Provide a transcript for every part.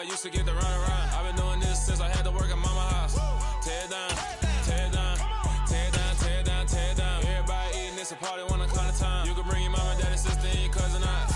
used to get the run around. I've been doing this since I had to work at mama house. Tear it down, tear it down, tear it down, tear it down, tear it down. Everybody eating, it's a party when I come to town. You can bring your mama, daddy, sister, and your cousin out.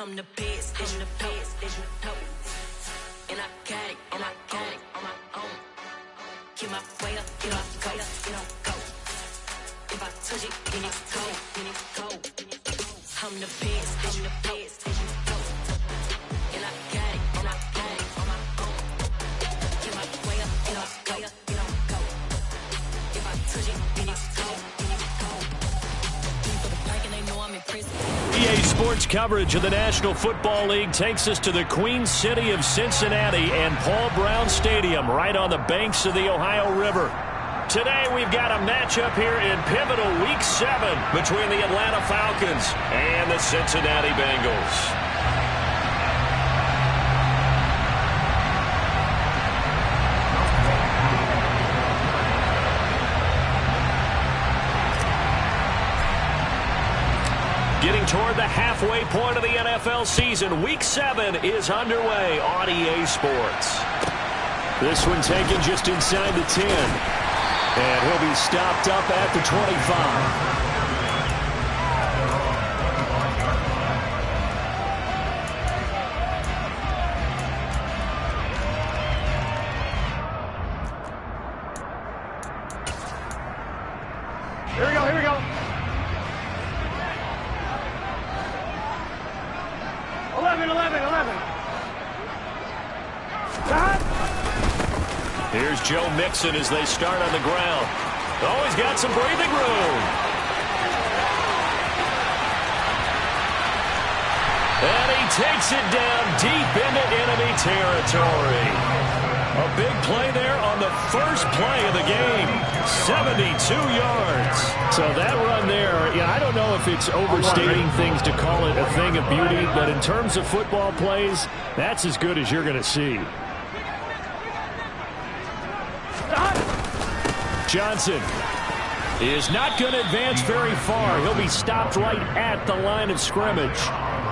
I'm the best, I'm the best, as you know. And I got it, and I got it on my own. Get my way up, get up, go, get up, go. If I touch it, then it's go, then it's go. I'm the best, I'm the best, as you know. And I got it, and I got it on my own. Get my way up, get up, go, get up, go. If I touch it, then it's go, then it's go. For the pack and they know I'm in prison. EA Sports coverage of the National Football League takes us to the Queen City of Cincinnati and Paul Brown Stadium right on the banks of the Ohio River. Today we've got a matchup here in pivotal Week 7 between the Atlanta Falcons and the Cincinnati Bengals. Getting toward the halfway point of the NFL season, Week 7 is underway on EA Sports. This one taken just inside the 10. And he'll be stopped up at the 25. Here we go, here we go. 11. Here's Joe Mixon as they start on the ground. Oh, he's got some breathing room. And he takes it down deep into enemy territory. A big play there on the first play of the game. 72 yards. So that run there, yeah, I don't know if it's overstating things to call it a thing of beauty, but in terms of football plays, that's as good as you're going to see. Johnson is not going to advance very far. He'll be stopped right at the line of scrimmage.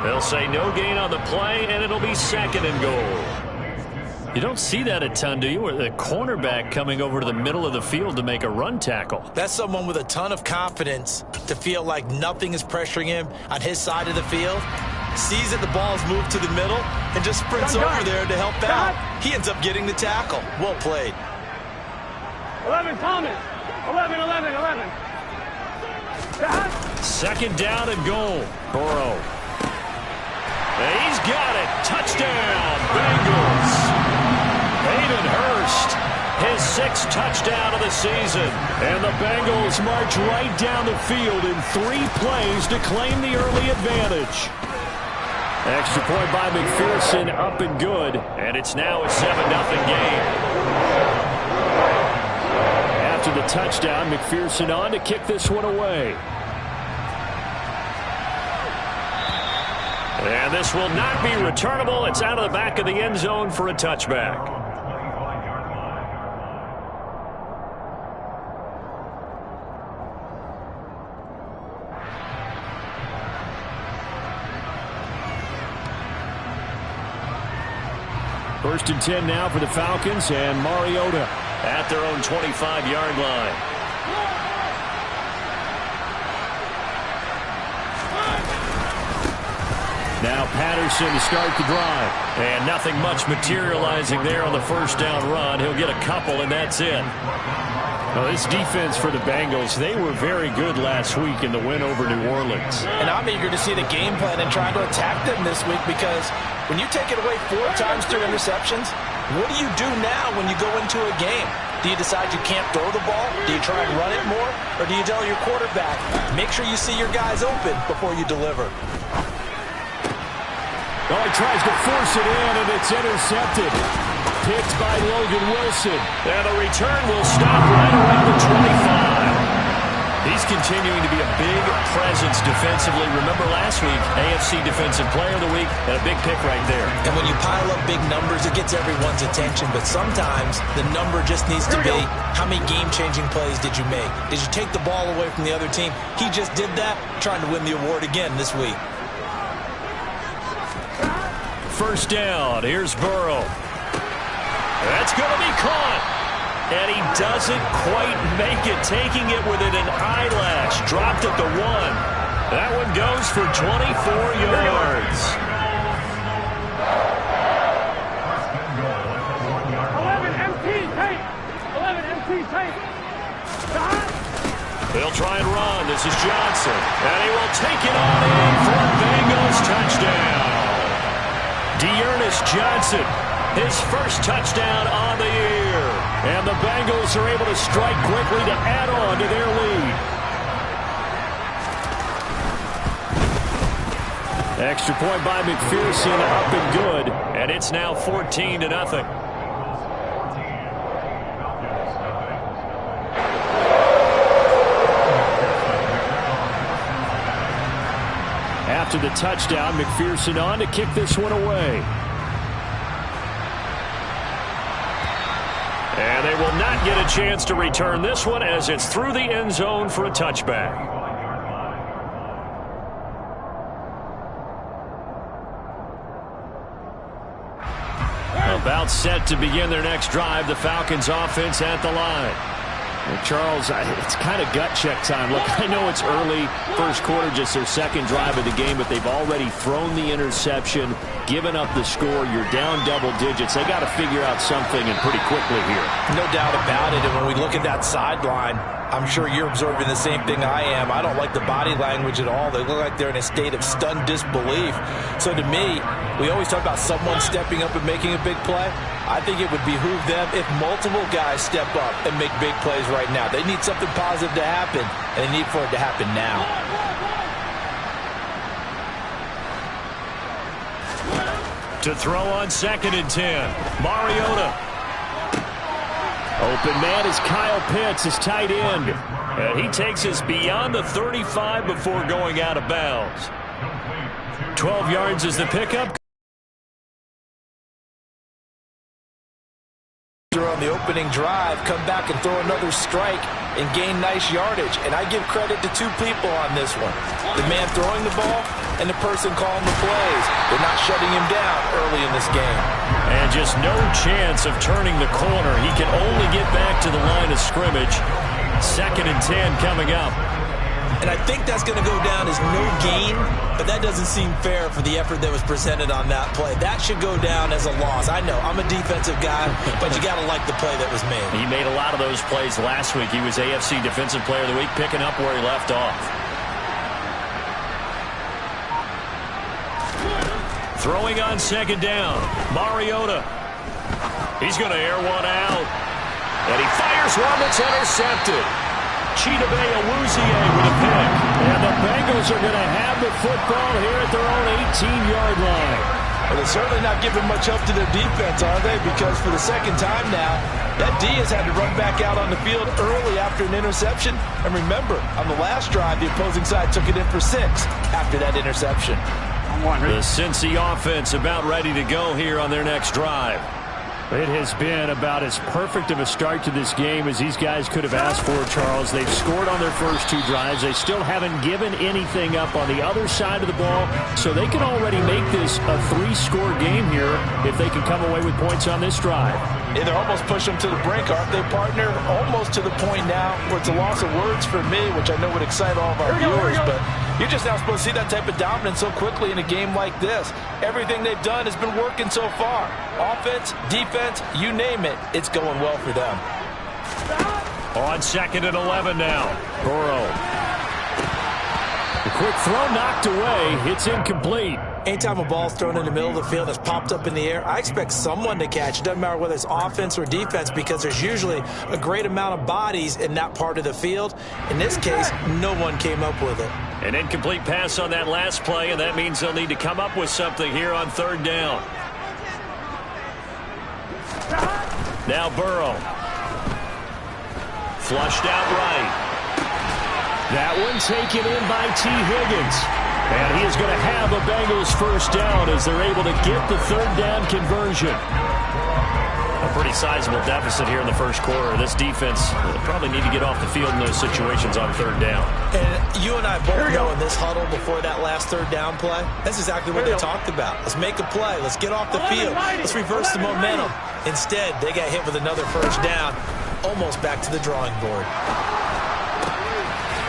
They'll say no gain on the play, and it'll be 2nd and goal. You don't see that a ton, do you? Or the cornerback coming over to the middle of the field to make a run tackle. That's someone with a ton of confidence to feel like nothing is pressuring him on his side of the field. Sees that the ball's moved to the middle and just sprints over there to help out. He ends up getting the tackle. Well played. 11, Thomas. 11. 2nd down and goal. Burrow. He's got it. Touchdown, Bengals. Hayden Hurst, his 6th touchdown of the season. And the Bengals march right down the field in 3 plays to claim the early advantage. Extra point by McPherson, up and good. And it's now a 7-0 game. After the touchdown, McPherson on to kick this one away. And this will not be returnable. It's out of the back of the end zone for a touchback. First and 10 now for the Falcons, and Mariota at their own 25-yard line. Now Patterson to start the drive. And nothing much materializing there on the first down run. He'll get a couple, and that's it. Well, this defense for the Bengals, they were very good last week in the win over New Orleans. And I'm eager to see the game plan and try to attack them this week, because when you take it away 4 times through interceptions, what do you do now when you go into a game? Do you decide you can't throw the ball? Do you try and run it more? Or do you tell your quarterback, make sure you see your guys open before you deliver? Oh, he tries to force it in, and it's intercepted. Picked by Logan Wilson. And the return will stop right around the 25. He's continuing to be a big presence defensively. Remember last week, AFC Defensive Player of the Week, and a big pick right there. And when you pile up big numbers, it gets everyone's attention. But sometimes the number just needs to be, how many game-changing plays did you make? Did you take the ball away from the other team? He just did that, trying to win the award again this week. First down, here's Burrow. That's going to be caught. And he doesn't quite make it, taking it within an eyelash. Dropped at the 1. That one goes for 24 yards. 11 MT tape. 11 MT tape. They'll try and run. This is Johnson. And he will take it on in for a Bengals touchdown. Dearness Johnson, his first touchdown on the year. And the Bengals are able to strike quickly to add on to their lead. Extra point by McPherson, up and good. And it's now 14-0. After the touchdown, McPherson on to kick this one away. And they will not get a chance to return this one, as it's through the end zone for a touchback. About set to begin their next drive, the Falcons offense at the line. Well, Charles, it's kind of gut check time. Look, I know it's early, first quarter, just their second drive of the game, but they've already thrown the interception, given up the score. You're down double digits. They got to figure out something, and pretty quickly here. No doubt about it. And when we look at that sideline, I'm sure you're observing the same thing I am. I don't like the body language at all. They look like they're in a state of stunned disbelief. So to me, we always talk about someone stepping up and making a big play. I think it would behoove them if multiple guys step up and make big plays right now. They need something positive to happen, and they need for it to happen now. To throw on 2nd and 10, Mariota. Open man is Kyle Pitts, his tight end. And he takes us beyond the 35 before going out of bounds. 12 yards is the pickup. On the opening drive, come back and throw another strike and gain nice yardage. And I give credit to 2 people on this one. The man throwing the ball and the person calling the plays. They're not shutting him down early in this game. And just no chance of turning the corner. He can only get back to the line of scrimmage. 2nd and 10 coming up. And I think that's going to go down as no gain, but that doesn't seem fair for the effort that was presented on that play. That should go down as a loss. I know, I'm a defensive guy, but you got to like the play that was made. He made a lot of those plays last week. He was AFC Defensive Player of the Week, picking up where he left off. Throwing on 2nd down, Mariota. He's going to air one out. And he fires one that's intercepted. Chidobe Awuzie with a pick. And the Bengals are going to have the football here at their own 18-yard line. Well, they're certainly not giving much help to their defense, are they? Because for the second time now, that D has had to run back out on the field early after an interception. And remember, on the last drive, the opposing side took it in for 6 after that interception. The Cincy offense about ready to go here on their next drive. It has been about as perfect of a start to this game as these guys could have asked for, Charles. They've scored on their first 2 drives. They still haven't given anything up on the other side of the ball, so they can already make this a 3-score game here if they can come away with points on this drive. Yeah, they're almost pushing them to the brink, aren't they, partner? Almost to the point now where it's a loss of words for me, which I know would excite all of our viewers, but You're just not supposed to see that type of dominance so quickly in a game like this. Everything they've done has been working so far. Offense, defense, you name it, it's going well for them. On 2nd and 11 now. Burrow. The quick throw knocked away. It's incomplete. Anytime a ball's thrown in the middle of the field that's popped up in the air, I expect someone to catch. It doesn't matter whether it's offense or defense because there's usually a great amount of bodies in that part of the field. In this case, no one came up with it. An incomplete pass on that last play, and that means they'll need to come up with something here on 3rd down. Now Burrow. Flushed out right. That one taken in by T. Higgins. And he is going to have a Bengals first down as they're able to get the 3rd down conversion. A pretty sizable deficit here in the first quarter. This defense will probably need to get off the field in those situations on 3rd down. And you and I both know in this huddle before that last 3rd down play, that's exactly what they talked about. Let's make a play. Let's get off the field. Let's reverse the momentum. Instead, they got hit with another first down, almost back to the drawing board.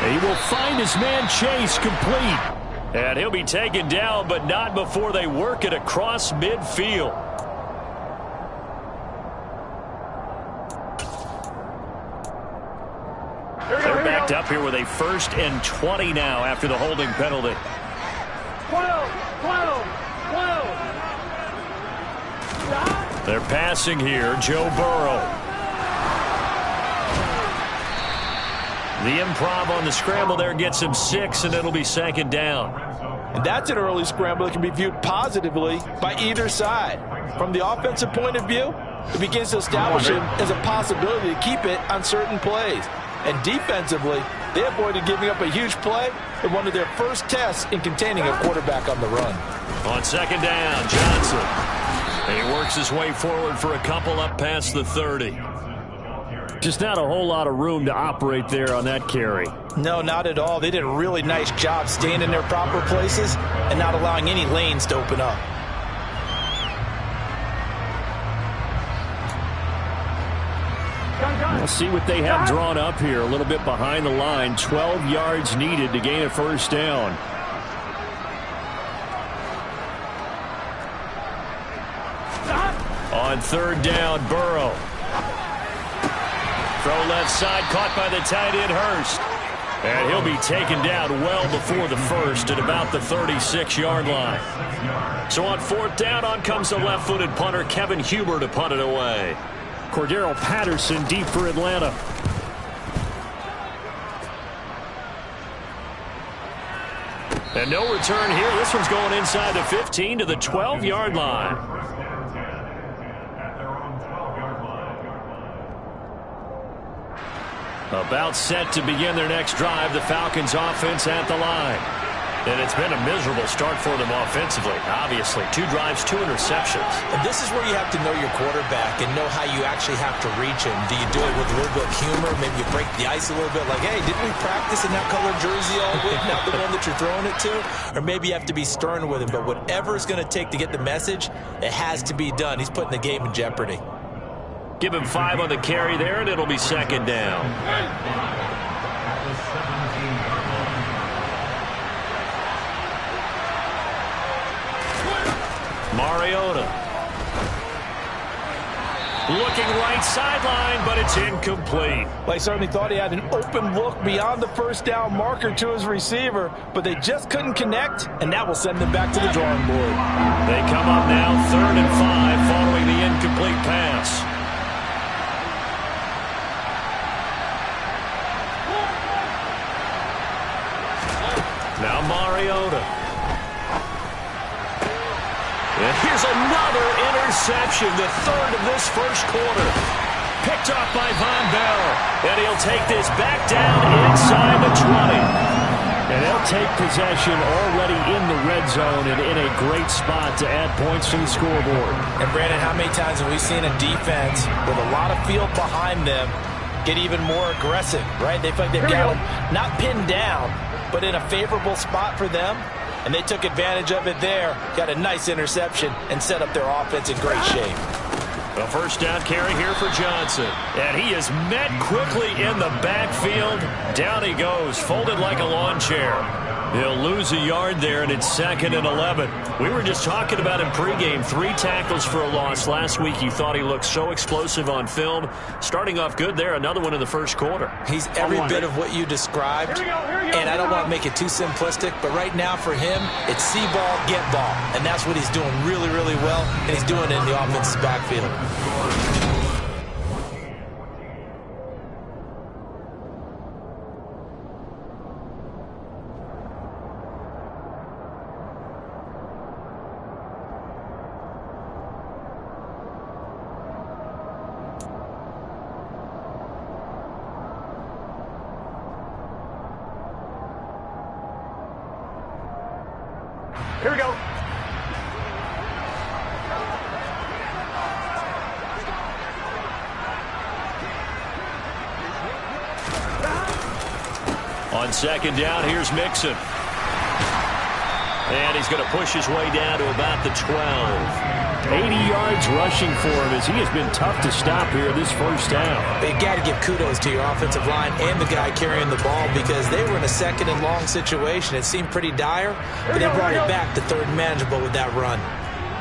He will find his man Chase complete. And he'll be taken down, but not before they work it across midfield. They're backed up here with a 1st and 20 now after the holding penalty. 12. They're passing here, Joe Burrow. The improv on the scramble there gets him 6, and it'll be 2nd down. And that's an early scramble that can be viewed positively by either side. From the offensive point of view, it begins to establish him as a possibility to keep it on certain plays. And defensively, they avoided giving up a huge play in one of their first tests in containing a quarterback on the run. On 2nd down, Johnson. And he works his way forward for a couple up past the 30. Just not a whole lot of room to operate there on that carry. No, not at all. They did a really nice job staying in their proper places and not allowing any lanes to open up. We'll see what they have drawn up here. A little bit behind the line. 12 yards needed to gain a first down. On 3rd down, Burrow. Throw left side, caught by the tight end, Hurst. And he'll be taken down well before the 1st at about the 36-yard line. So on 4th down, on comes the left-footed punter, Kevin Huber, to punt it away. Cordero Patterson deep for Atlanta. And no return here. This one's going inside the 15 to the 12-yard line. About set to begin their next drive. The Falcons offense at the line. And it's been a miserable start for them offensively. Obviously, 2 drives, 2 interceptions. And this is where you have to know your quarterback and know how you actually have to reach him. Do you do it with a little bit of humor? Maybe you break the ice a little bit like, hey, didn't we practice in that colored jersey all week, not the one that you're throwing it to? Or maybe you have to be stern with him. But whatever it's going to take to get the message, it has to be done. He's putting the game in jeopardy. Give him 5 on the carry there, and it'll be 2nd down. Mariota. Looking right sideline, but it's incomplete. They certainly thought he had an open look beyond the first down marker to his receiver, but they just couldn't connect, and that will send them back to the drawing board. They come up now 3rd and 5 following the incomplete pass. Now Mariota. And here's another interception, the 3rd of this first quarter. Picked off by Von Bell. And he'll take this back down inside the 20. And they'll take possession already in the red zone and in a great spot to add points to the scoreboard. And Brandon, how many times have we seen a defense with a lot of field behind them get even more aggressive, right? They feel like they've got them not pinned down, but in a favorable spot for them, and they took advantage of it there, got a nice interception, and set up their offense in great shape. A first down carry here for Johnson, and he is met quickly in the backfield. Down he goes, folded like a lawn chair. He'll lose a yard there, and it's 2nd and 11. We were just talking about him pregame. 3 tackles for a loss. Last week you thought he looked so explosive on film. Starting off good there, another one in the first quarter. He's every bit of what you described, and I don't want to make it too simplistic, but right now for him, it's see ball, get ball, and that's what he's doing really, really well, and he's doing it in the offensive backfield. Here we go. On 2nd down, here's Mixon. And he's going to push his way down to about the 12. 80 yards rushing for him as he has been tough to stop here this first half. You got to give kudos to your offensive line and the guy carrying the ball because they were in a 2nd and long situation. It seemed pretty dire, but they brought it back to 3rd and manageable with that run.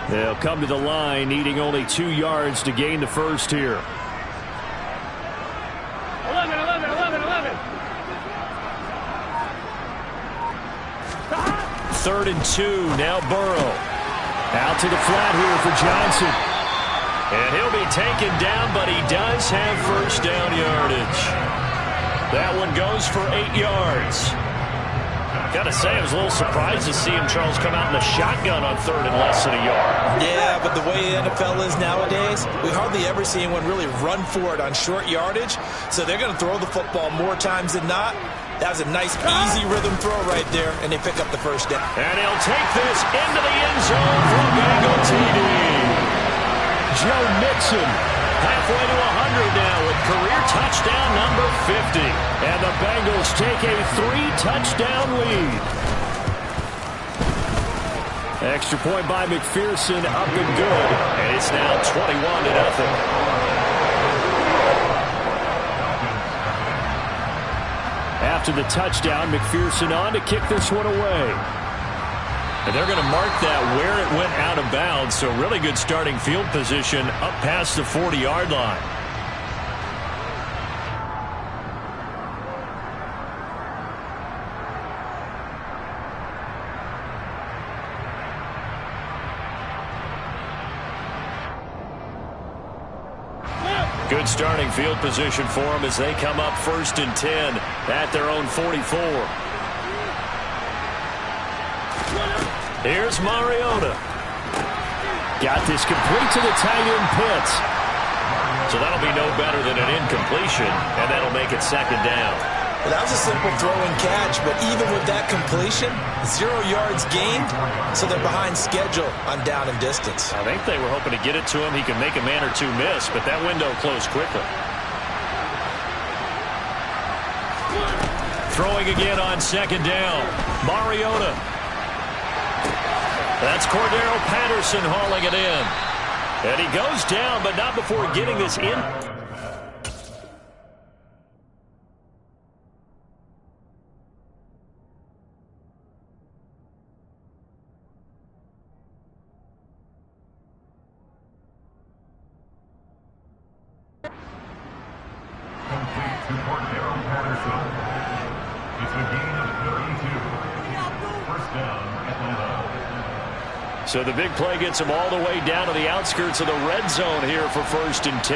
They'll come to the line needing only 2 yards to gain the first here. 11, 11, 11, 11. 3rd and 2, now Burrow. Out to the flat here for Johnson. And he'll be taken down, but he does have first down yardage. That one goes for 8 yards. Gotta say, I was a little surprised to see him, Charles, come out in the shotgun on 3rd and less than a yard. Yeah, but the way the NFL is nowadays, we hardly ever see anyone really run for it on short yardage. So they're going to throw the football more times than not. That was a nice, easy rhythm throw right there, and they pick up the first down. And he'll take this into the end zone for a Bengal TD. Joe Mixon halfway to 100 now with career touchdown number 50. And the Bengals take a 3-touchdown lead. Extra point by McPherson, up and good. And it's now 21-0. After the touchdown, McPherson on to kick this one away. And they're going to mark that where it went out of bounds, so really good starting field position up past the 40-yard line. Good starting field position for them as they come up 1st and 10 at their own 44. Here's Mariota. Got this complete to the tight end Pitts. So that'll be no better than an incompletion, and that'll make it 2nd down. Well, that was a simple throw and catch, but even with that completion, 0 yards gained, so they're behind schedule on down and distance. I think they were hoping to get it to him. He could make a man or two miss, but that window closed quickly. Throwing again on 2nd down. Mariota. That's Cordero Patterson hauling it in. And he goes down, but not before getting this in. So the big play gets him all the way down to the outskirts of the red zone here for 1st and 10.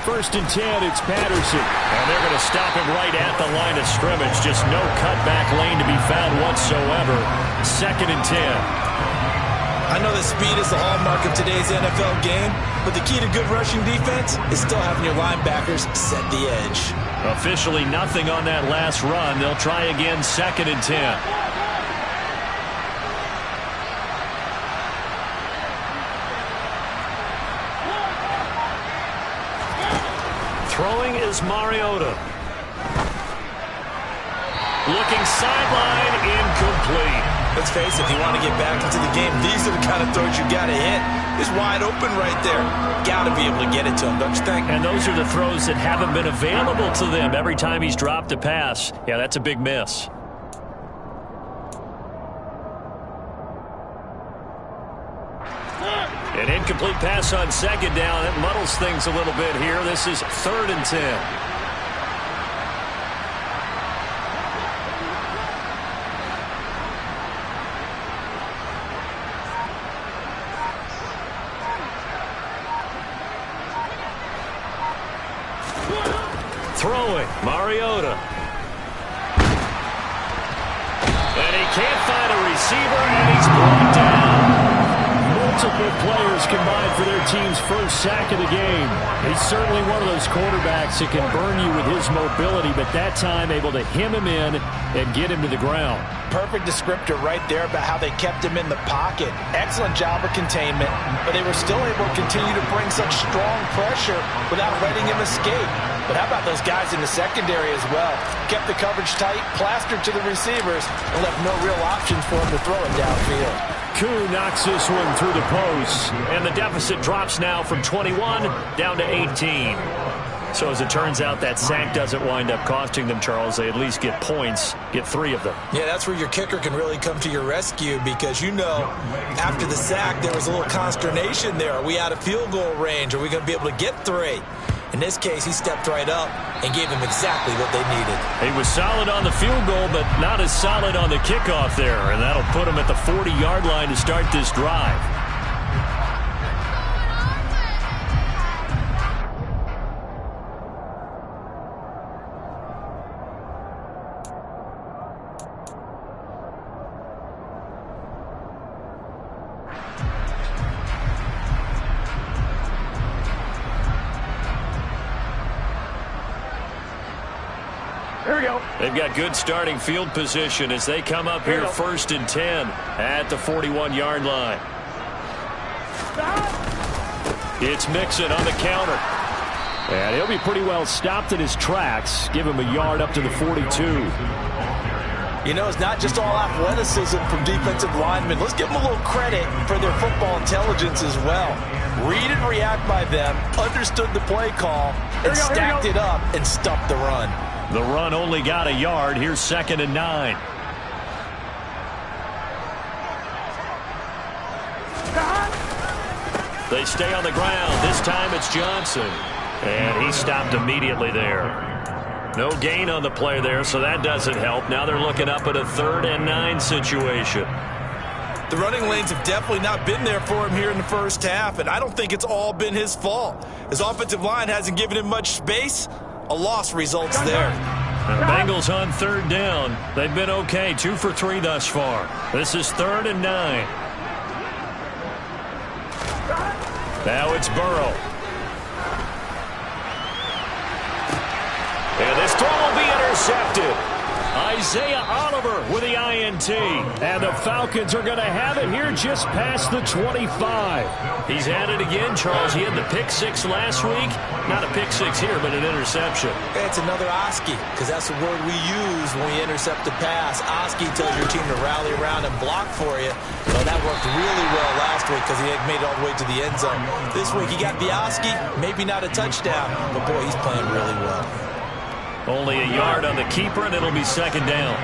First and 10, it's Patterson. And they're going to stop him right at the line of scrimmage. Just no cutback lane to be found whatsoever. 2nd and 10. I know that speed is the hallmark of today's NFL game, but the key to good rushing defense is still having your linebackers set the edge. Officially nothing on that last run. They'll try again 2nd and 10. Throwing is Mariota. Looking sideline, incomplete. Let's face it, if you want to get back into the game, these are the kind of throws you got to hit. He's wide open right there. Got to be able to get it to him, don't you think? And those are the throws that haven't been available to them every time he's dropped a pass. Yeah, that's a big miss. An incomplete pass on second down. That muddles things a little bit here. This is 3rd and 10. Throwing, Mariota. And he can't find a receiver, and he's brought down. Multiple players combined for their team's first sack of the game. He's certainly one of those quarterbacks that can burn you with his mobility, but that time able to hem him in and get him to the ground. Perfect descriptor right there about how they kept him in the pocket. Excellent job of containment, but they were still able to continue to bring such strong pressure without letting him escape. But how about those guys in the secondary as well? Kept the coverage tight, plastered to the receivers, and left no real options for him to throw it downfield. Koo knocks this one through the post, and the deficit drops now from 21 down to 18. So as it turns out, that sack doesn't wind up costing them, Charles. They at least get points, get 3 of them. Yeah, that's where your kicker can really come to your rescue because, you know, after the sack, there was a little consternation there. Are we out of field goal range? Are we going to be able to get 3? In this case, he stepped right up and gave them exactly what they needed. He was solid on the field goal, but not as solid on the kickoff there, and that'll put him at the 40-yard line to start this drive. Here we go. They've got good starting field position as they come up here 1st and 10 at the 41-yard line. It's Mixon on the counter. And he'll be pretty well stopped in his tracks. Give him a yard up to the 42. You know, it's not just all athleticism from defensive linemen. Let's give them a little credit for their football intelligence as well. Read and react by them, understood the play call, and stacked it up and stuffed the run. The run only got a yard. Here's 2nd and 9. They stay on the ground. This time it's Johnson. And he stopped immediately there. No gain on the play there, so that doesn't help. Now they're looking up at a 3rd and 9 situation. The running lanes have definitely not been there for him here in the first half, and I don't think it's all been his fault. His offensive line hasn't given him much space. A loss results there. The Bengals on 3rd down. They've been okay, 2 for 3 thus far. This is 3rd and 9. Now it's Burrow. And this throw will be intercepted. Isaiah Oliver with the INT. And the Falcons are going to have it here just past the 25. He's at it again, Charles. He had the pick 6 last week. Not a pick 6 here, but an interception. It's another Oski, because that's the word we use when we intercept a pass. Oski tells your team to rally around and block for you. So that worked really well last week because he had made it all the way to the end zone. This week he got the Oski, maybe not a touchdown, but boy, he's playing really well. Only a yard on the keeper, and it'll be 2nd down.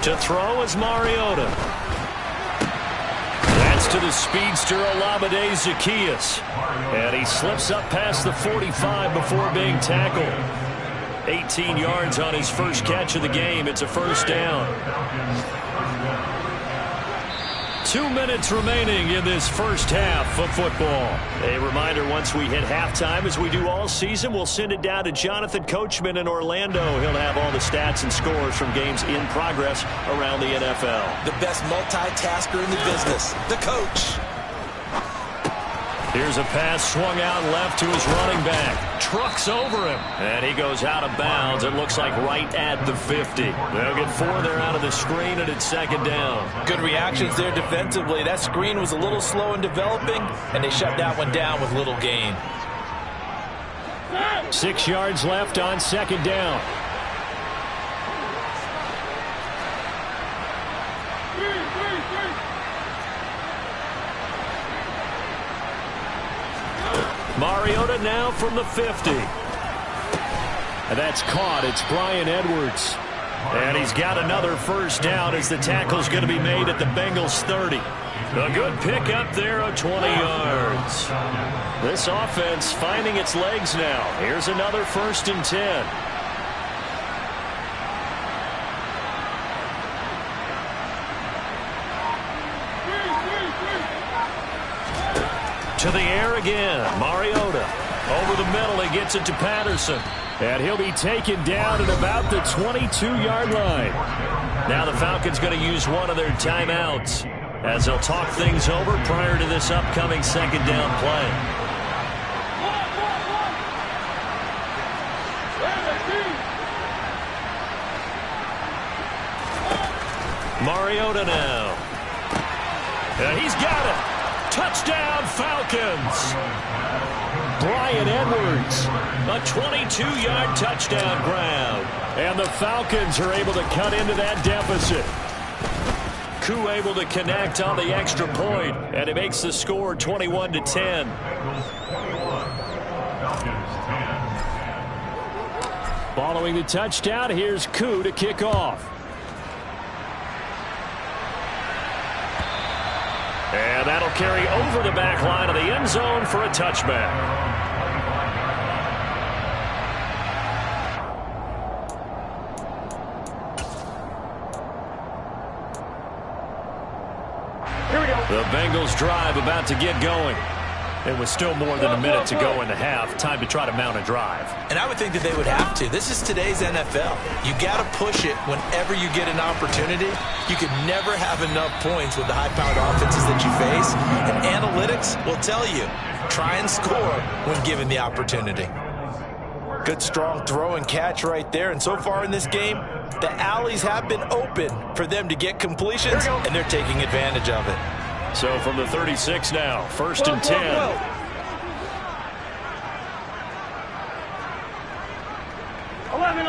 To throw is Mariota. That's to the speedster Olamide Zaccheaus. And he slips up past the 45 before being tackled. 18 yards on his first catch of the game. It's a 1st down. 2 minutes remaining in this first half of football. A reminder, once we hit halftime, as we do all season, we'll send it down to Jonathan Coachman in Orlando. He'll have all the stats and scores from games in progress around the NFL. The best multitasker in the business, the coach. Here's a pass swung out left to his running back. Trucks over him. And he goes out of bounds. It looks like right at the 50. They'll get 4 there out of the screen, and it's second down. Good reactions there defensively. That screen was a little slow in developing, and they shut that one down with little gain. 6 yards left on second down. Mariota now from the 50. And that's caught. It's Bryan Edwards. And he's got another first down as the tackle's going to be made at the Bengals 30. A good pickup there of 20 yards. This offense finding its legs now. Here's another 1st and 10. To the air again. Mariota. Over the middle, he gets it to Patterson. And he'll be taken down at about the 22-yard line. Now the Falcons going to use one of their timeouts as they'll talk things over prior to this upcoming second down play. Mariota now. And he's got it. Touchdown, Falcons. Bryan Edwards, a 22-yard touchdown grab. And the Falcons are able to cut into that deficit. Koo able to connect on the extra point, and it makes the score 21-10. Following the touchdown, here's Koo to kick off. And that'll carry over the back line of the end zone for a touchback. Here we go. The Bengals drive about to get going. It was still more than a minute to go in the half. Time to try to mount a drive. And I would think that they would have to. This is today's NFL. You got to push it whenever you get an opportunity. You can never have enough points with the high-powered offenses that you face. And analytics will tell you, try and score when given the opportunity. Good strong throw and catch right there. And so far in this game, the alleys have been open for them to get completions, and they're taking advantage of it. So from the 36 now, 1st and 10. 11.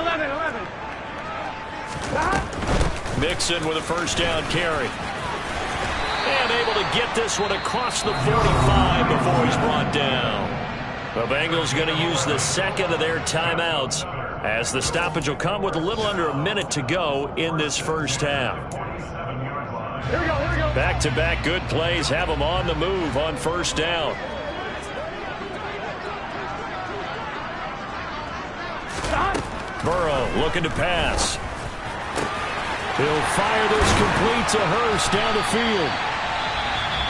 Mixon with a first down carry. And able to get this one across the 45 before he's brought down. The Bengals going to use the second of their timeouts as the stoppage will come with a little under a minute to go in this first half. Here we go. Back-to-back good plays have them on the move on first down. Burrow looking to pass. He'll fire this complete to Hurst down the field.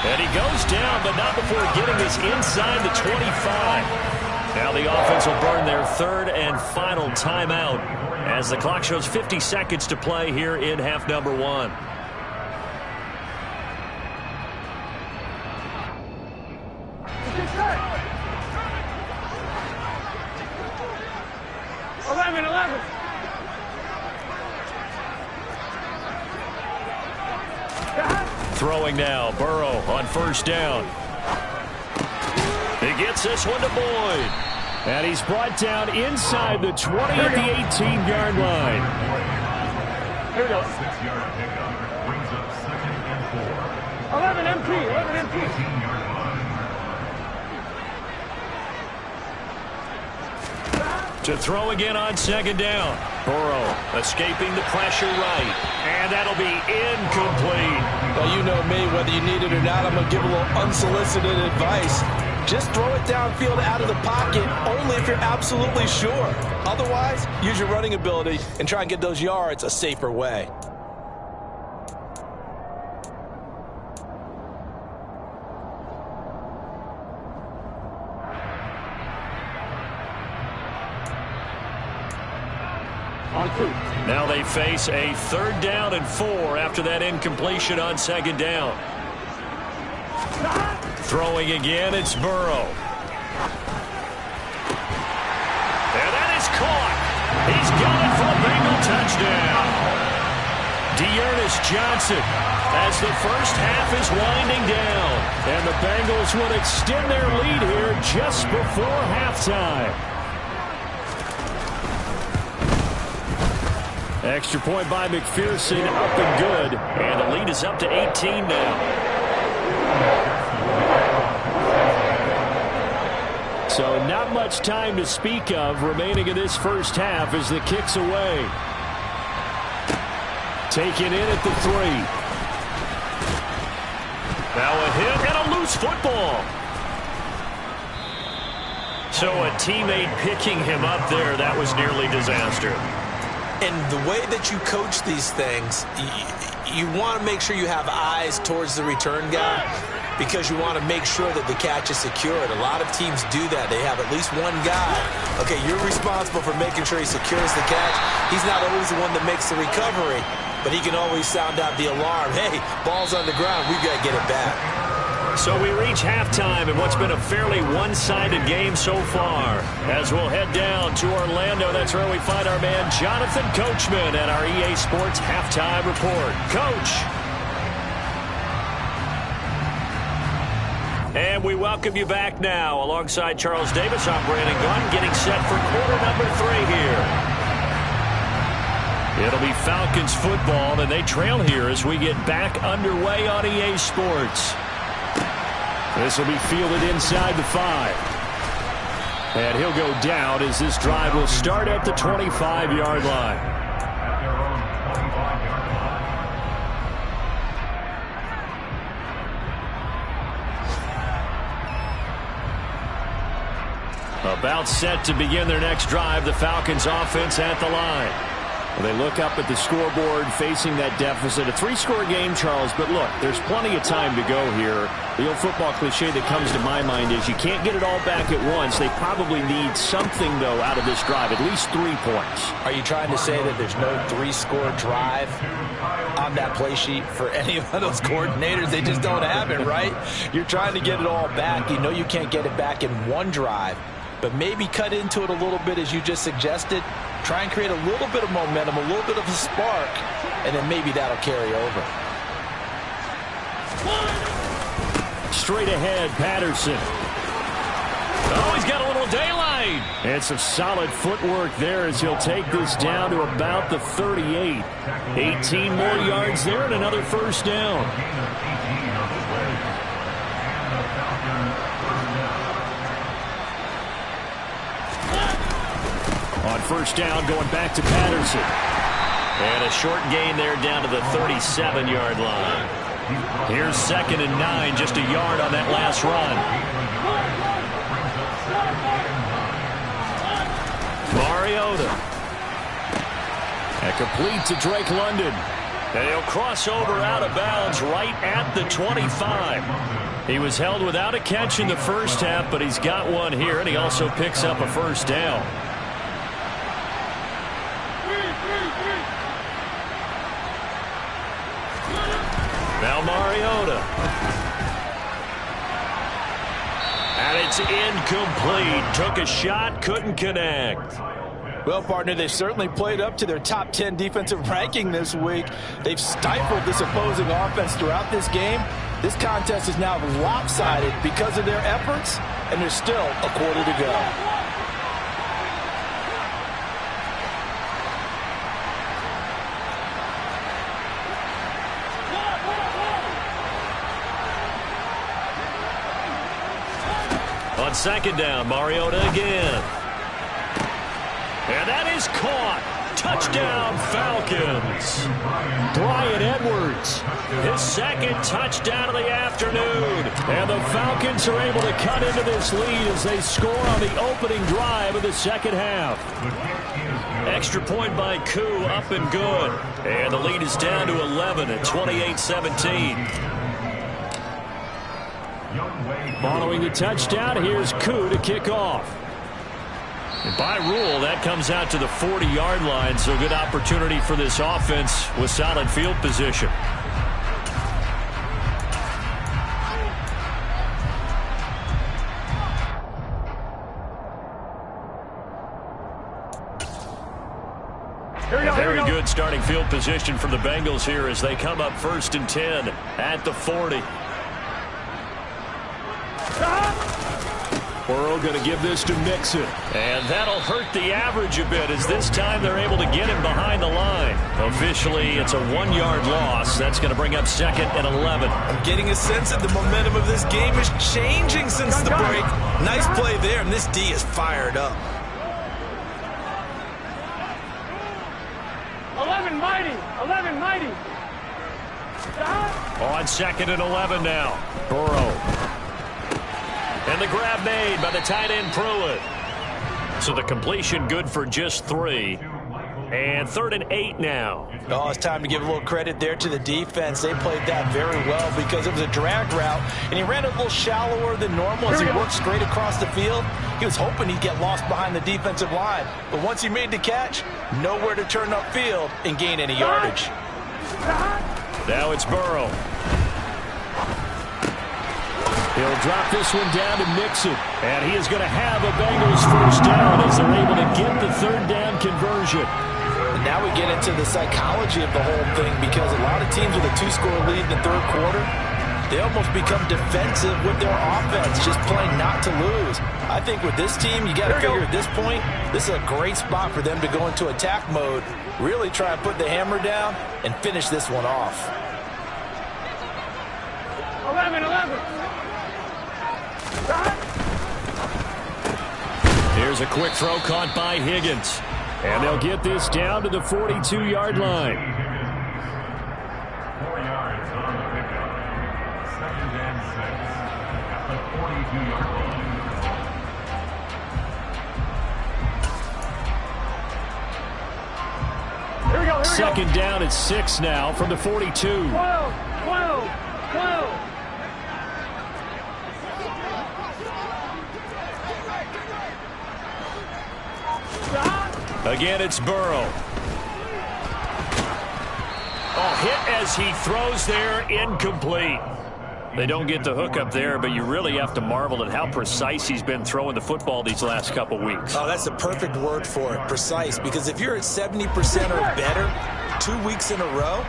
And he goes down, but not before getting this inside the 25. Now the offense will burn their 3rd and final timeout as the clock shows 50 seconds to play here in half number 1. Throwing now, Burrow on first down. He gets this one to Boyd. And he's brought down inside the 20 at the 18-yard line. Here we go. 11 empty. To throw again on second down. Burrow escaping the pressure right. And that'll be incomplete. Well, you know me, whether you need it or not, I'm going to give a little unsolicited advice. Just throw it downfield out of the pocket only if you're absolutely sure. Otherwise, use your running ability and try and get those yards a safer way. Now they face a 3rd down and 4 after that incompletion on second down. Throwing again, it's Burrow. And that is caught. He's got it for a Bengal touchdown. Dearness Johnson as the first half is winding down. And the Bengals will extend their lead here just before halftime. Extra point by McPherson, up and good. And the lead is up to 18 now. So not much time to speak of remaining in this first half as the kick's away. Taken in at the 3. Now a hit and a loose football. So a teammate picking him up there, that was nearly disaster. And the way that you coach these things, you want to make sure you have eyes towards the return guy because you want to make sure that the catch is secured. A lot of teams do that. They have at least one guy. Okay, you're responsible for making sure he secures the catch. He's not always the one that makes the recovery, but he can always sound out the alarm. Hey, ball's on the ground. We've got to get it back. So we reach halftime in what's been a fairly one-sided game so far. As we'll head down to Orlando, that's where we find our man Jonathan Coachman at our EA Sports Halftime Report. Coach. And we welcome you back now. Alongside Charles Davis, I'm Brandon Gunn, getting set for quarter number 3 here. It'll be Falcons football, and they trail here as we get back underway on EA Sports. This will be fielded inside the 5. And he'll go down as this drive will start at the 25-yard line. About set to begin their next drive, the Falcons offense at the line. Well, they look up at the scoreboard facing that deficit. A 3-score game, Charles, but look, there's plenty of time to go here. The old football cliche that comes to my mind is you can't get it all back at once. They probably need something, though, out of this drive, at least 3 points. Are you trying to say that there's no 3-score drive on that play sheet for any of those coordinators? They just don't have it, right? You're trying to get it all back. You know you can't get it back in one drive, but maybe cut into it a little bit as you just suggested. Try and create a little bit of momentum, a little bit of a spark, and then maybe that'll carry over. Straight ahead, Patterson. Oh, he's got a little daylight. And some solid footwork there as he'll take this down to about the 38. 18 more yards there and another first down. On first down, going back to Patterson. And a short gain there down to the 37-yard line. Here's 2nd and 9, just a yard on that last run. Mariota. And complete to Drake London. And he'll cross over out of bounds right at the 25. He was held without a catch in the first half, but he's got one here, and he also picks up a first down. Now Mariota. And it's incomplete. Took a shot, couldn't connect. Well, partner, they've certainly played up to their top 10 defensive ranking this week. They've stifled this opposing offense throughout this game. This contest is now lopsided because of their efforts, and there's still a quarter to go. On 2nd down, Mariota again. And that is caught. Touchdown, Falcons. Bryan Edwards, his 2nd touchdown of the afternoon. And the Falcons are able to cut into this lead as they score on the opening drive of the second half. Extra point by Koo, up and good. And the lead is down to 11 at 28-17. Following the touchdown, here's Koo to kick off. And by rule, that comes out to the 40-yard line, so good opportunity for this offense with solid field position. good starting field position for the Bengals here as they come up 1st and 10 at the 40. Burrow going to give this to Mixon. And that'll hurt the average a bit as this time they're able to get him behind the line. Officially, it's a 1-yard loss. That's going to bring up 2nd and 11. I'm getting a sense that the momentum of this game is changing since the break. Nice play there, and this D is fired up. 11 mighty. 11 mighty. On 2nd and 11 now. Burrow. And the grab made by the tight end Pruitt. So the completion good for just 3. And 3rd and 8 now. Oh, it's time to give a little credit there to the defense. They played that very well because it was a drag route, and he ran a little shallower than normal as he worked straight across the field. He was hoping he'd get lost behind the defensive line. But once he made the catch, nowhere to turn upfield and gain any yardage. Now it's Burrow. He'll drop this one down to Mixon. And he is going to have a Bengals 1st down as they're able to get the 3rd down conversion. And now we get into the psychology of the whole thing because a lot of teams with a 2-score lead in the 3rd quarter, they almost become defensive with their offense, just playing not to lose. I think with this team, you got to figure at this point, this is a great spot for them to go into attack mode, really try and put the hammer down and finish this one off. 11. Here's a quick throw caught by Higgins. And they'll get this down to the 42-yard line. 4 yards on the pickup. 2nd and 6 at the 42-yard line. Here we go. 2nd down at 6 now from the 42. 12. Again, it's Burrow. Oh, hit as he throws there, incomplete. They don't get the hook up there, but you really have to marvel at how precise he's been throwing the football these last couple weeks. Oh, that's the perfect word for it, precise, because if you're at 70% or better 2 weeks in a row,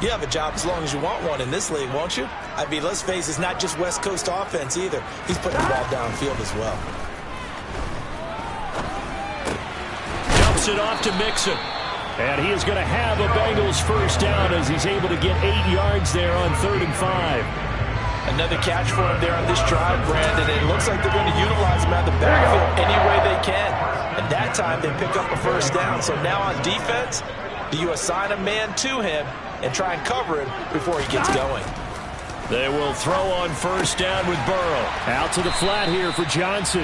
you have a job as long as you want one in this league, won't you? I mean, let's face it, it's not just West Coast offense either. He's putting the ball downfield as well. It off to Mixon. And he is going to have a Bengals 1st down as he's able to get 8 yards there on 3rd and 5. Another catch for him there on this drive, Brandon. It looks like they're going to utilize him out of the backfield any way they can. And that time they pick up a 1st down. So now on defense, do you assign a man to him and try and cover him before he gets going? They will throw on 1st down with Burrow. Out to the flat here for Johnson.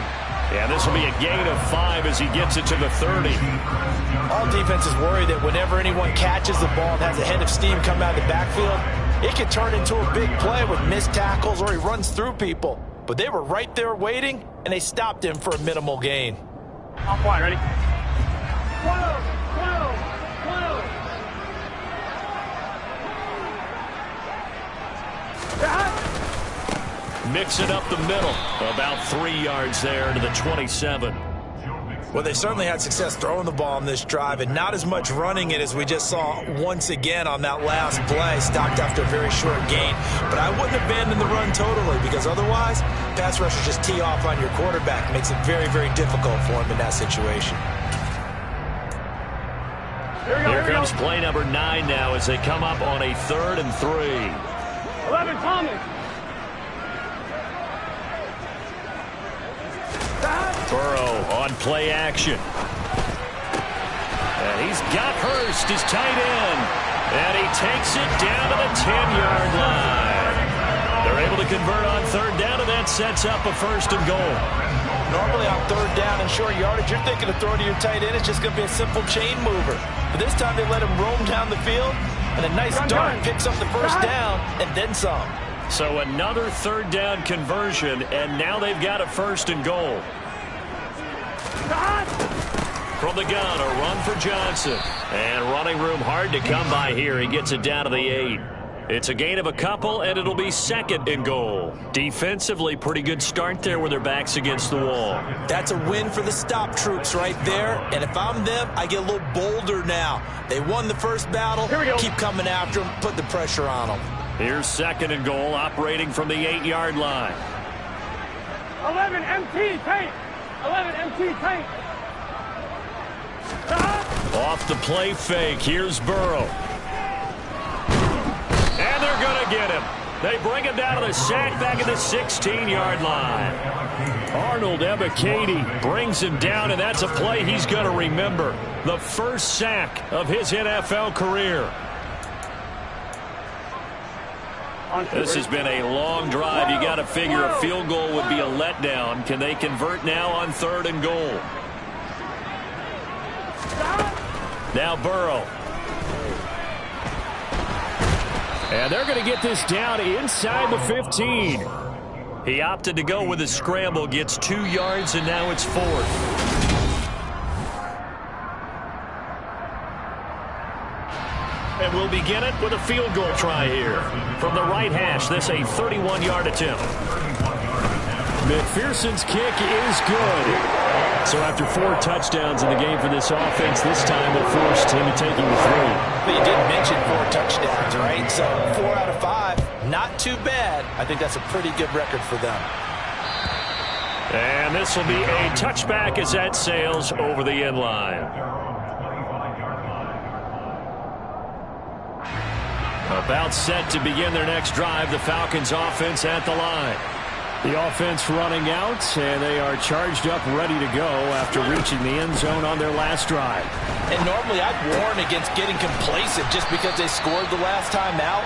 And this will be a gain of 5 as he gets it to the 30. All defenses worry that whenever anyone catches the ball and has a head of steam come out of the backfield, it can turn into a big play with missed tackles or he runs through people. But they were right there waiting, and they stopped him for a minimal gain. All quiet, ready? 12. Mixing up the middle. About 3 yards there to the 27. Well, they certainly had success throwing the ball on this drive and not as much running it as we just saw once again on that last play, stopped after a very short gain. But I wouldn't abandon the run totally because otherwise, pass rushers just tee off on your quarterback. Makes it very, very difficult for him in that situation. Here comes play number 9 now as they come up on a 3rd and 3. 11, Thomas. Burrow on play action. And he's got Hurst, his tight end. And he takes it down to the 10-yard line. They're able to convert on 3rd down, and that sets up a 1st and goal. Normally on 3rd down and short yardage, you're thinking of throwing to your tight end. It's just going to be a simple chain mover. But this time they let him roam down the field, and a nice dart picks up the 1st down and then some. So another 3rd down conversion, and now they've got a 1st and goal. From the gun, a run for Johnson. And running room hard to come by here. He gets it down to the 8. It's a gain of a couple, and it'll be 2nd and goal. Defensively, pretty good start there with their backs against the wall. That's a win for the stop troops right there. And if I'm them, I get a little bolder now. They won the first battle. Keep coming after them. Put the pressure on them. Here's 2nd and goal, operating from the 8-yard line. 11 MT paint. 11 MT paint. Off the play fake. Here's Burrow. And they're going to get him. They bring him down to the sack back at the 16-yard line. Arnold Ebiketie brings him down, and that's a play he's going to remember. The first sack of his NFL career. This has been a long drive. You got to figure a field goal would be a letdown. Can they convert now on 3rd and goal? Now Burrow. And they're going to get this down inside the 15. He opted to go with a scramble, gets 2 yards, and now it's 4th. And we'll begin it with a field goal try here. From the right hash, this a 31-yard attempt. McPherson's kick is good. So after 4 touchdowns in the game for this offense, this time it forced him to taking the 3. But you didn't mention 4 touchdowns, right? So 4 out of 5, not too bad. I think that's a pretty good record for them. And this will be a touchback as that sails over the end line. About set to begin their next drive, the Falcons offense at the line. The offense running out, and they are charged up, ready to go after reaching the end zone on their last drive. And normally I'd warn against getting complacent just because they scored the last time out.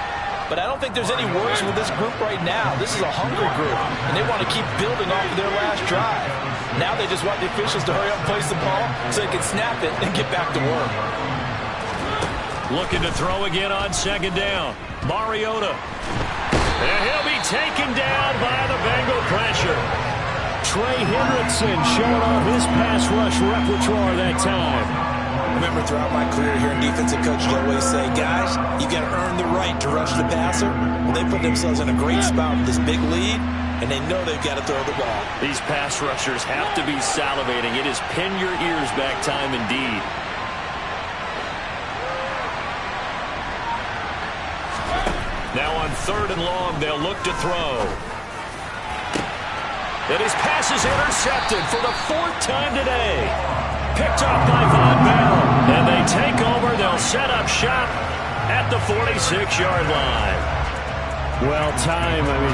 But I don't think there's any worries with this group right now. This is a hungry group, and they want to keep building off of their last drive. Now they just want the officials to hurry up and place the ball so they can snap it and get back to work. Looking to throw again on 2nd down. Mariota. And he'll be taken down by the Bengal pressure. Trey Hendrickson showing off his pass rush repertoire that time. Remember, throughout my career here in defensive coaches always say, guys, you got to earn the right to rush the passer. Well, they put themselves in a great spot with this big lead, and they know they've got to throw the ball. These pass rushers have to be salivating. It is pin your ears back time indeed. Now on 3rd and long, they'll look to throw. And his pass is intercepted for the 4th time today. Picked up by Von Bell. And they take over. They'll set up shop at the 46-yard line. Well,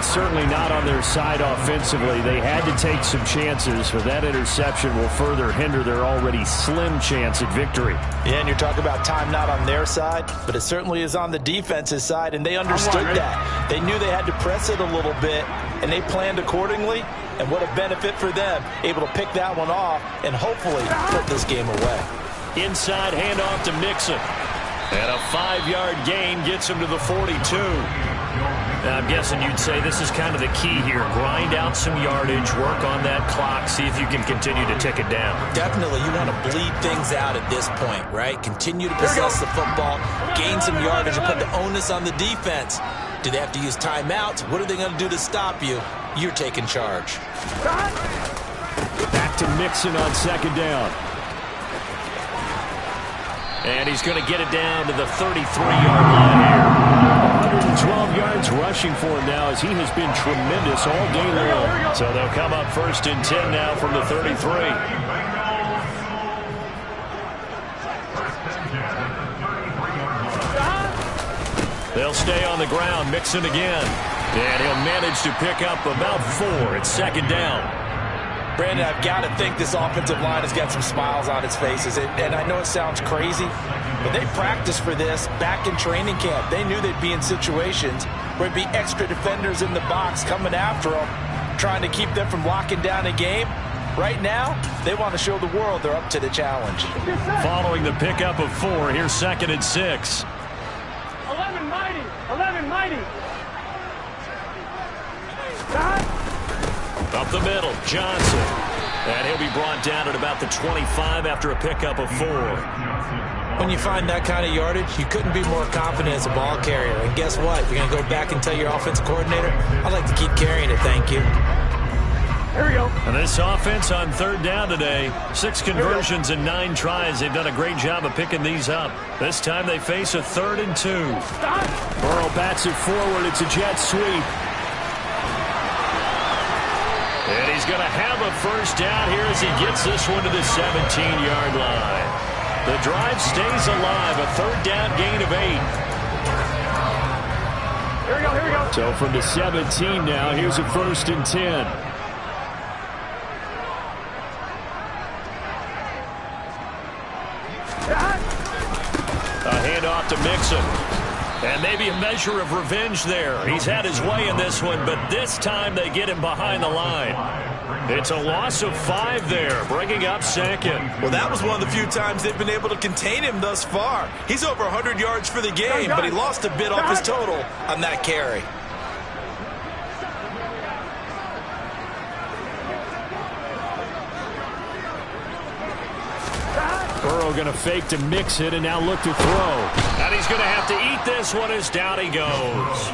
certainly not on their side offensively. They had to take some chances, but that interception will further hinder their already slim chance at victory. Yeah, and you're talking about time not on their side, but it certainly is on the defense's side, and they understood that. They knew they had to press it a little bit, and they planned accordingly, and what a benefit for them, able to pick that one off and hopefully put this game away. Inside handoff to Mixon. And a 5-yard gain gets him to the 42. Now, I'm guessing you'd say this is kind of the key here. Grind out some yardage, work on that clock, see if you can continue to tick it down. Definitely, you want to bleed things out at this point, right? Continue to possess the football, gain some yardage, and put the onus on the defense. Do they have to use timeouts? What are they going to do to stop you? You're taking charge. Back to Mixon on 2nd down. And he's going to get it down to the 33-yard line here. 112 yards rushing for him now as he has been tremendous all day long. So they'll come up 1st and 10 now from the 33. They'll stay on the ground, Mixon again. And he'll manage to pick up about 4 at 2nd down. Brandon, I've got to think this offensive line has got some smiles on its faces. And I know it sounds crazy, but they practiced for this back in training camp. They knew they'd be in situations where there'd be extra defenders in the box coming after them, trying to keep them from locking down a game. Right now, they want to show the world they're up to the challenge. Following the pickup of 4, here's 2nd and 6. 11 mighty. 11 mighty. Up the middle, Johnson. And he'll be brought down at about the 25 after a pickup of 4. When you find that kind of yardage, you couldn't be more confident as a ball carrier. And guess what? You're going to go back and tell your offensive coordinator, I'd like to keep carrying it, thank you. Here we go. And this offense on 3rd down today, 6 conversions and 9 tries. They've done a great job of picking these up. This time they face a 3rd and 2. Stop. Burrow bats it forward. It's a jet sweep. And he's going to have a first down here as he gets this one to the 17-yard line. The drive stays alive, a 3rd down gain of 8. Here we go, here we go. So from the 17 now, here's a 1st and 10. A handoff to Mixon. And maybe a measure of revenge there. He's had his way in this one, but this time they get him behind the line. It's a loss of 5 there, bringing up 2nd. Well, that was one of the few times they've been able to contain him thus far. He's over 100 yards for the game, but he lost a bit off his total on that carry. Burrow going to fake to mix it and now look to throw. And he's going to have to eat this one as down he goes.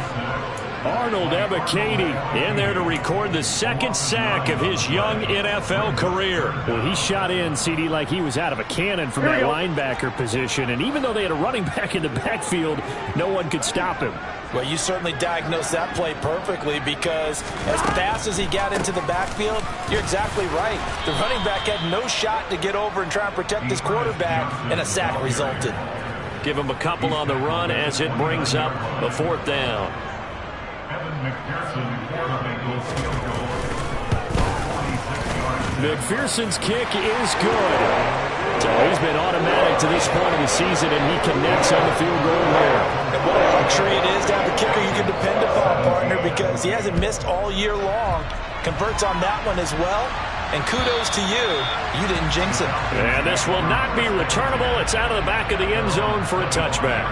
Arnold Ebiketie In there to record the 2nd sack of his young NFL career. Well, he shot in, CD, like he was out of a cannon from that linebacker position. And even though they had a running back in the backfield, no one could stop him. Well, you certainly diagnosed that play perfectly because as fast as he got into the backfield, you're exactly right. The running back had no shot to get over and try and protect his quarterback, and a sack resulted. Give him a couple on the run as it brings up the 4th down. McPherson's kick is good. So he's been automatic to this point of the season, and he connects on the field goal here. And what a luxury it is to have a kicker you can depend upon, partner, because he hasn't missed all year long. Converts on that one as well. And kudos to you. You didn't jinx it. And this will not be returnable. It's out of the back of the end zone for a touchback.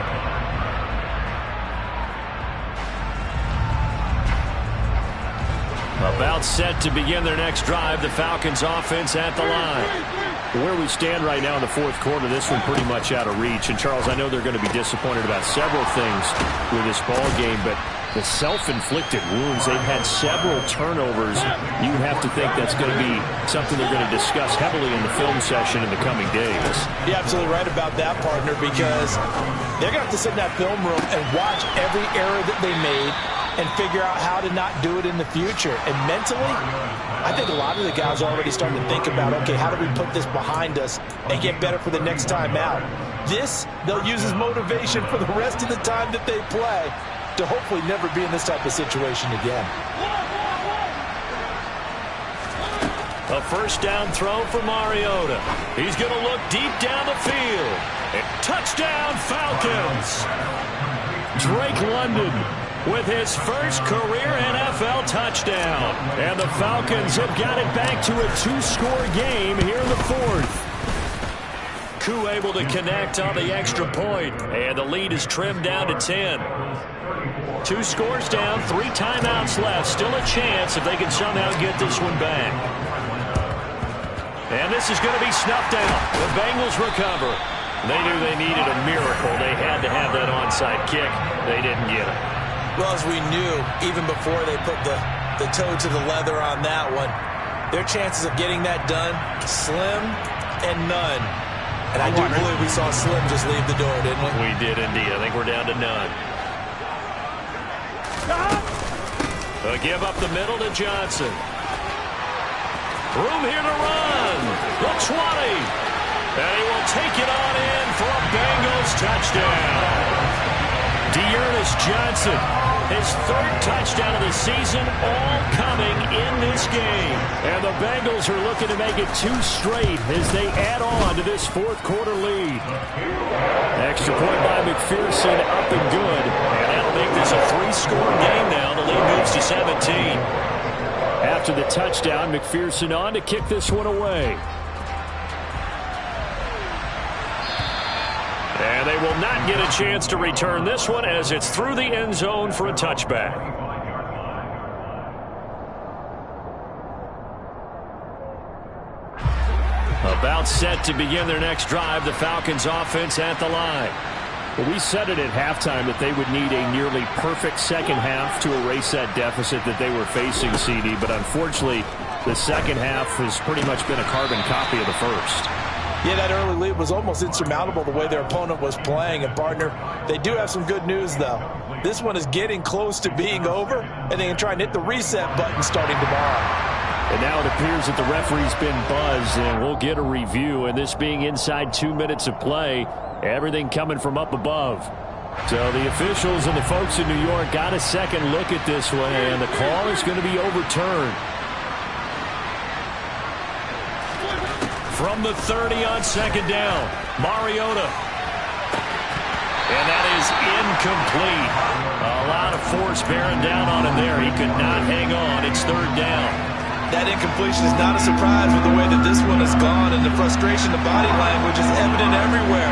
About set to begin their next drive. The Falcons offense at the line. Where we stand right now in the 4th quarter, this one pretty much out of reach. And, Charles, I know they're going to be disappointed about several things with this ball game, but the self-inflicted wounds, they've had several turnovers. You have to think that's going to be something they're going to discuss heavily in the film session in the coming days. You're absolutely right about that, partner, because they're going to have to sit in that film room and watch every error that they made and figure out how to not do it in the future. And mentally, I think a lot of the guys are already starting to think about, okay, how do we put this behind us and get better for the next time out? This, they'll use as motivation for the rest of the time that they play to hopefully never be in this type of situation again. A 1st down throw for Mariota. He's going to look deep down the field. Touchdown, Falcons! Drake London with his first career NFL touchdown. And the Falcons have got it back to a 2-score game here in the 4th. Koo able to connect on the extra point, and the lead is trimmed down to 10. 2 scores down, 3 timeouts left. Still a chance if they can somehow get this one back. And this is going to be snuffed out. The Bengals recover. They knew they needed a miracle. They had to have that onside kick. They didn't get it. Well, as we knew, even before they put the toe to the leather on that one, their chances of getting that done, slim and none. And I do believe we saw Slim just leave the door, didn't we? We did indeed. I think we're down to none. A give up the middle to Johnson. Room here to run. The 20. And he will take it on in for a Bengals touchdown. Dearness Johnson, his 3rd touchdown of the season, all coming in this game. And the Bengals are looking to make it 2 straight as they add on to this 4th quarter lead. Extra point by McPherson, up and good. And that'll make this a 3-score game now. The lead moves to 17. After the touchdown, McPherson on to kick this one away. And they will not get a chance to return this one as it's through the end zone for a touchback. About set to begin their next drive, the Falcons offense at the line. Well, we said it at halftime that they would need a nearly perfect second half to erase that deficit that they were facing, CD. But unfortunately, the second half has pretty much been a carbon copy of the first. Yeah, that early lead was almost insurmountable the way their opponent was playing. And, partner, they do have some good news, though. This one is getting close to being over, and they can try and hit the reset button starting tomorrow. And now it appears that the referee's been buzzed, and we'll get a review. And this being inside 2 minutes of play, everything coming from up above. So the officials and the folks in New York got a second look at this one, and the call is going to be overturned. From the 30 on second down, Mariota. And that is incomplete. A lot of force bearing down on him there. He could not hang on. It's third down. That incompletion is not a surprise with the way that this one has gone, and the frustration, the body language is evident everywhere.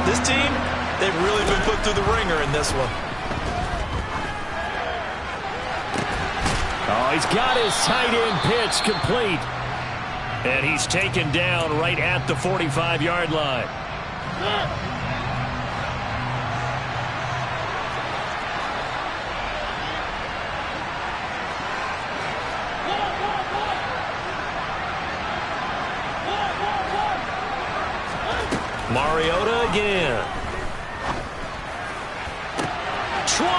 This team, they've really been put through the ringer in this one. Oh, he's got his tight end pitch complete. And he's taken down right at the 45-yard line. Mariota again. 20.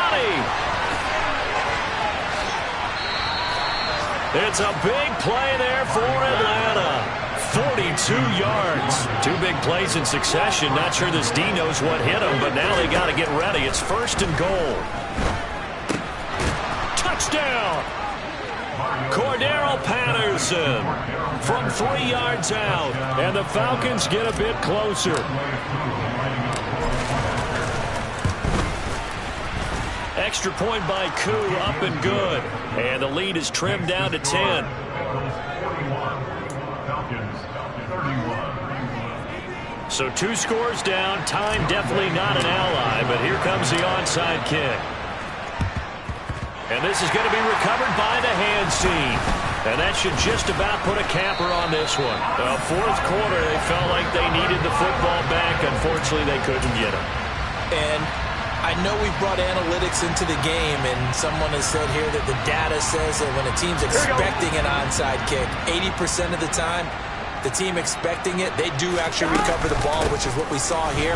It's a big play there for Atlanta. 42 yards. Two big plays in succession. Not sure this D knows what hit him, but now they got to get ready. It's first and goal. Touchdown. Cordero Patterson from 3 yards out. And the Falcons get a bit closer. Extra point by Koo, up and good. And the lead is trimmed down to 10. So 2 scores down. Time definitely not an ally, but here comes the onside kick. And this is going to be recovered by the hands team. And that should just about put a capper on this one. Fourth quarter, they felt like they needed the football back. Unfortunately, they couldn't get it. And I know we've brought analytics into the game, and someone has said here that the data says that when a team's expecting an onside kick, 80% of the time, the team expecting it, they do actually recover the ball, which is what we saw here.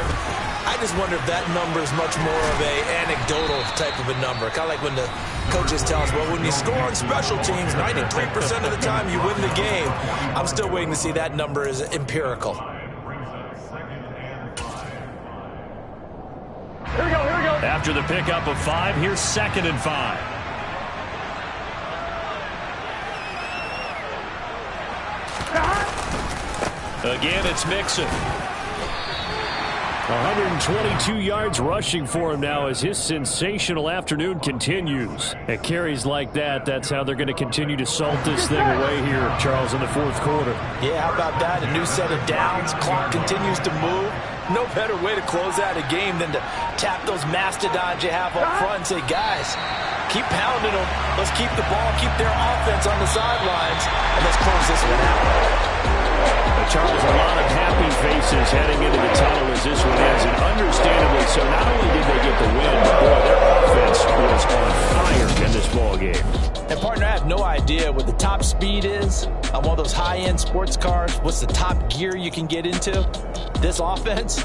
I just wonder if that number is much more of a anecdotal type of a number. Kind of like when the coaches tell us, well, when you score on special teams, 93% of the time you win the game. I'm still waiting to see that number is empirical. Here we go, here we go. After the pickup of 5, here's 2nd and 5. Again, it's Mixon. 122 yards rushing for him now as his sensational afternoon continues. At carries like that, that's how they're going to continue to salt this thing away here, Charles, in the fourth quarter. Yeah, how about that? A new set of downs. Clock continues to move. No better way to close out a game than to tap those mastodons you have up front and say, guys, keep pounding them. Let's keep the ball, keep their offense on the sidelines, and let's close this one out. Charles, a lot of happy faces heading into the tunnel as this one ends, and understandably so. Not only did they get the win, but boy, their offense was on fire in this ball game. And partner, I have no idea what the top speed is on one of those high-end sports cars. What's the top gear you can get into? This offense,